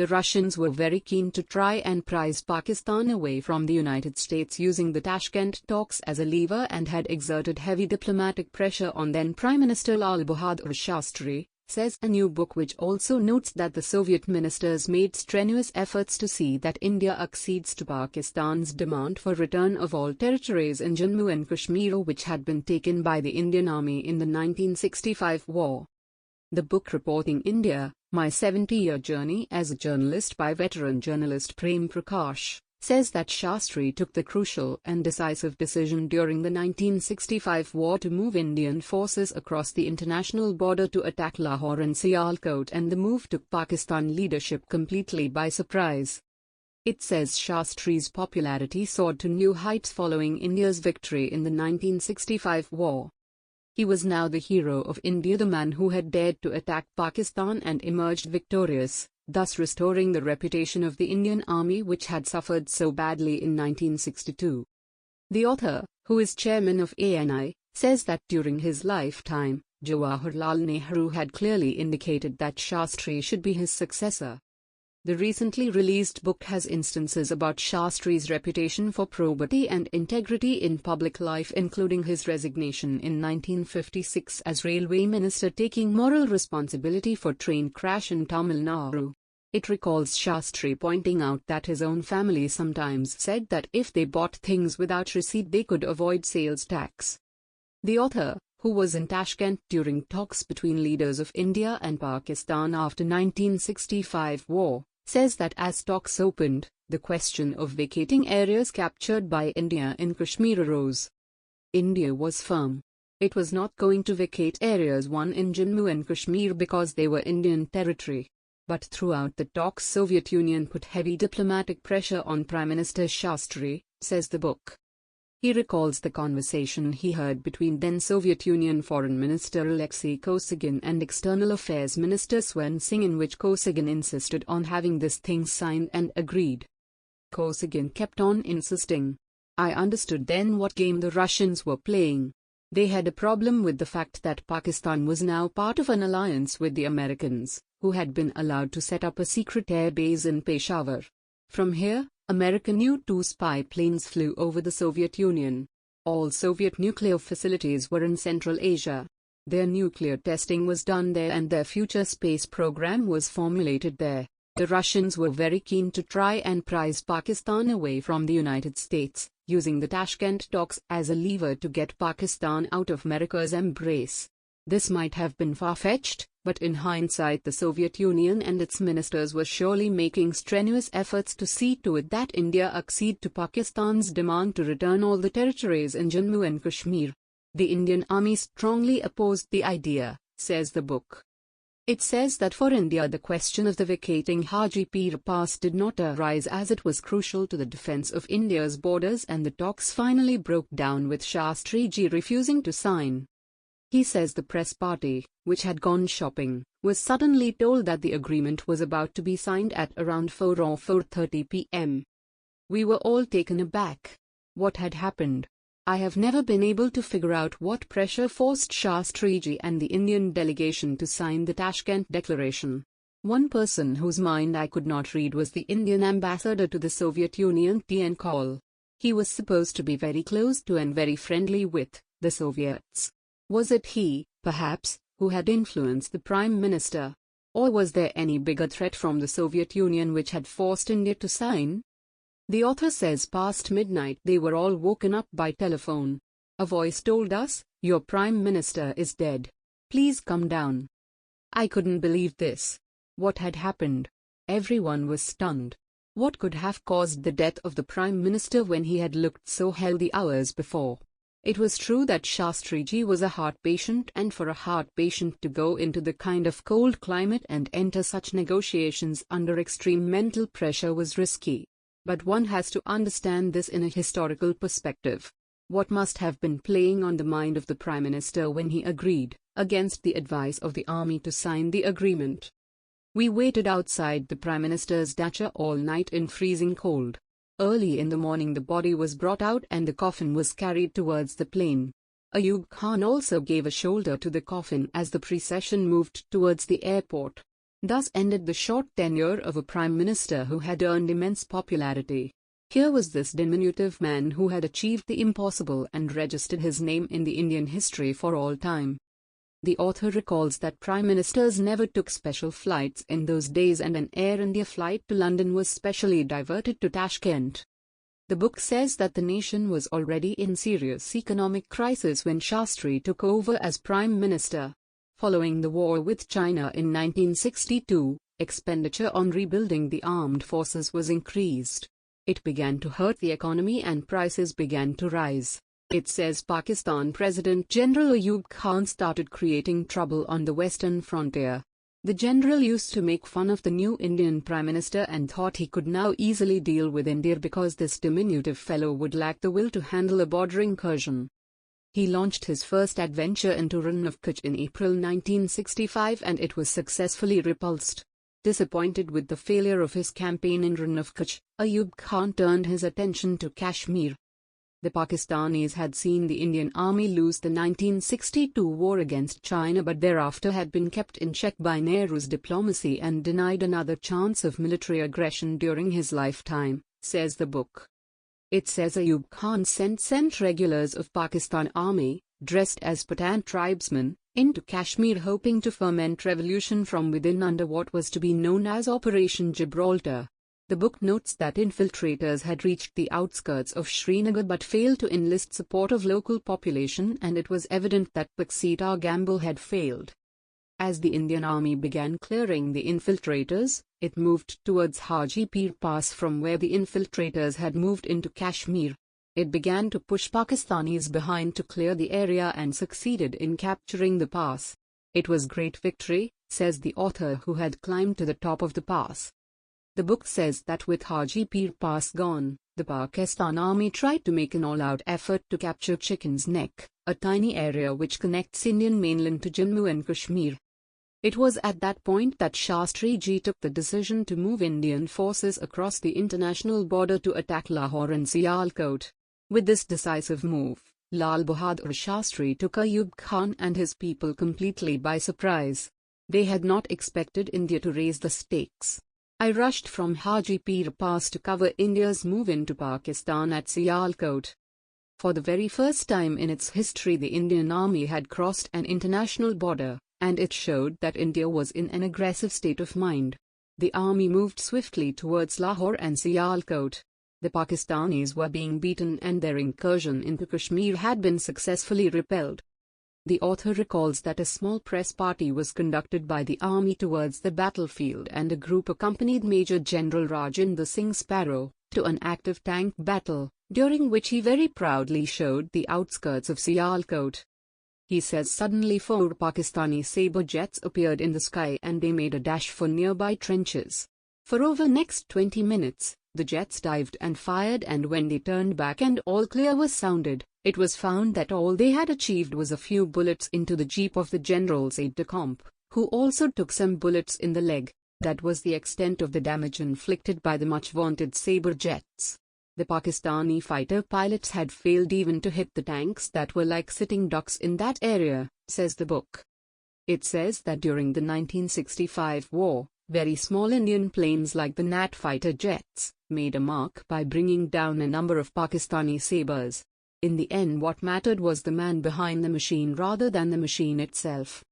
The Russians were very keen to try and prise Pakistan away from the United States using the Tashkent talks as a lever and had exerted heavy diplomatic pressure on then Prime Minister Lal Bahadur Shastri, says a new book which also notes that the Soviet ministers made strenuous efforts to see that India accedes to Pakistan's demand for return of all territories in Jammu and Kashmir which had been taken by the Indian Army in the 1965 war. The book Reporting India, My 70-Year Journey as a Journalist by veteran journalist Prem Prakash, says that Shastri took the crucial and decisive decision during the 1965 war to move Indian forces across the international border to attack Lahore and Sialkot, and the move took Pakistan leadership completely by surprise. It says Shastri's popularity soared to new heights following India's victory in the 1965 war. He was now the hero of India, the man who had dared to attack Pakistan and emerged victorious, thus restoring the reputation of the Indian Army which had suffered so badly in 1962. The author, who is chairman of ANI, says that during his lifetime, Jawaharlal Nehru had clearly indicated that Shastri should be his successor. The recently released book has instances about Shastri's reputation for probity and integrity in public life, including his resignation in 1956 as railway minister, taking moral responsibility for train crash in Tamil Nadu. It recalls Shastri pointing out that his own family sometimes said that if they bought things without receipt they could avoid sales tax. The author, who was in Tashkent during talks between leaders of India and Pakistan after 1965 war, says that as talks opened, the question of vacating areas captured by India in Kashmir arose. India was firm. It was not going to vacate areas won in Jammu and Kashmir because they were Indian territory. But throughout the talks, Soviet Union put heavy diplomatic pressure on Prime Minister Shastri, says the book. He recalls the conversation he heard between then Soviet Union Foreign Minister Alexei Kosygin and External Affairs Minister Swen Singh, in which Kosygin insisted on having this thing signed and agreed. Kosygin kept on insisting. I understood then what game the Russians were playing. They had a problem with the fact that Pakistan was now part of an alliance with the Americans, who had been allowed to set up a secret air base in Peshawar. From here, American U-2 spy planes flew over the Soviet Union. All Soviet nuclear facilities were in Central Asia. Their nuclear testing was done there and their future space program was formulated there. The Russians were very keen to try and prise Pakistan away from the United States, using the Tashkent talks as a lever to get Pakistan out of America's embrace. This might have been far-fetched, but in hindsight the Soviet Union and its ministers were surely making strenuous efforts to see to it that India accede to Pakistan's demand to return all the territories in Jammu and Kashmir. The Indian Army strongly opposed the idea, says the book. It says that for India the question of the vacating Hajipir Pass did not arise as it was crucial to the defence of India's borders, and the talks finally broke down with Shastriji refusing to sign. He says the press party, which had gone shopping, was suddenly told that the agreement was about to be signed at around 4 or 4:30 p.m. We were all taken aback. What had happened? I have never been able to figure out what pressure forced Shastriji and the Indian delegation to sign the Tashkent Declaration. One person whose mind I could not read was the Indian ambassador to the Soviet Union, T.N. Kaul. He was supposed to be very close to and very friendly with the Soviets. Was it he, perhaps, who had influenced the Prime Minister? Or was there any bigger threat from the Soviet Union which had forced India to sign? The author says past midnight they were all woken up by telephone. A voice told us, "Your Prime Minister is dead. Please come down." I couldn't believe this. What had happened? Everyone was stunned. What could have caused the death of the Prime Minister when he had looked so healthy hours before? It was true that Shastriji was a heart patient, and for a heart patient to go into the kind of cold climate and enter such negotiations under extreme mental pressure was risky. But one has to understand this in a historical perspective. What must have been playing on the mind of the Prime Minister when he agreed, against the advice of the army, to sign the agreement? We waited outside the Prime Minister's dacha all night in freezing cold. Early in the morning the body was brought out and the coffin was carried towards the plane. Ayub Khan also gave a shoulder to the coffin as the procession moved towards the airport. Thus ended the short tenure of a prime minister who had earned immense popularity. Here was this diminutive man who had achieved the impossible and registered his name in the Indian history for all time. The author recalls that prime ministers never took special flights in those days, and an Air India flight to London was specially diverted to Tashkent. The book says that the nation was already in serious economic crisis when Shastri took over as prime minister. Following the war with China in 1962, expenditure on rebuilding the armed forces was increased. It began to hurt the economy and prices began to rise. It says Pakistan President General Ayub Khan started creating trouble on the western frontier. The general used to make fun of the new Indian Prime Minister and thought he could now easily deal with India because this diminutive fellow would lack the will to handle a border incursion. He launched his first adventure into Rann of Kutch in April 1965 and it was successfully repulsed. Disappointed with the failure of his campaign in Rann of Kutch, Ayub Khan turned his attention to Kashmir. The Pakistanis had seen the Indian army lose the 1962 war against China but thereafter had been kept in check by Nehru's diplomacy and denied another chance of military aggression during his lifetime, says the book. It says Ayub Khan sent regulars of Pakistan army, dressed as Pathan tribesmen, into Kashmir hoping to foment revolution from within under what was to be known as Operation Gibraltar. The book notes that infiltrators had reached the outskirts of Srinagar but failed to enlist support of local population, and it was evident that Pakistan gamble had failed. As the Indian army began clearing the infiltrators, it moved towards Hajipir Pass from where the infiltrators had moved into Kashmir. It began to push Pakistanis behind to clear the area and succeeded in capturing the pass. It was great victory, says the author who had climbed to the top of the pass. The book says that with Hajipir Pass gone, the Pakistan army tried to make an all-out effort to capture Chicken's Neck, a tiny area which connects Indian mainland to Jammu and Kashmir. It was at that point that Shastriji took the decision to move Indian forces across the international border to attack Lahore and Sialkot. With this decisive move, Lal Bahadur Shastri took Ayub Khan and his people completely by surprise. They had not expected India to raise the stakes. I rushed from Hajipir Pass to cover India's move into Pakistan at Sialkot. For the very first time in its history, the Indian army had crossed an international border, and it showed that India was in an aggressive state of mind. The army moved swiftly towards Lahore and Sialkot. The Pakistanis were being beaten and their incursion into Kashmir had been successfully repelled. The author recalls that a small press party was conducted by the army towards the battlefield and a group accompanied Major General Rajendra Singh Sparrow to an active tank battle, during which he very proudly showed the outskirts of Sialkot. He says suddenly 4 Pakistani Sabre jets appeared in the sky and they made a dash for nearby trenches. For over next 20 minutes, the jets dived and fired, and when they turned back and all clear was sounded, it was found that all they had achieved was a few bullets into the jeep of the general's aide-de-camp, who also took some bullets in the leg. That was the extent of the damage inflicted by the much-vaunted Sabre jets. The Pakistani fighter pilots had failed even to hit the tanks that were like sitting ducks in that area, says the book. It says that during the 1965 war, very small Indian planes like the Nat fighter jets made a mark by bringing down a number of Pakistani Sabres. In the end, what mattered was the man behind the machine rather than the machine itself.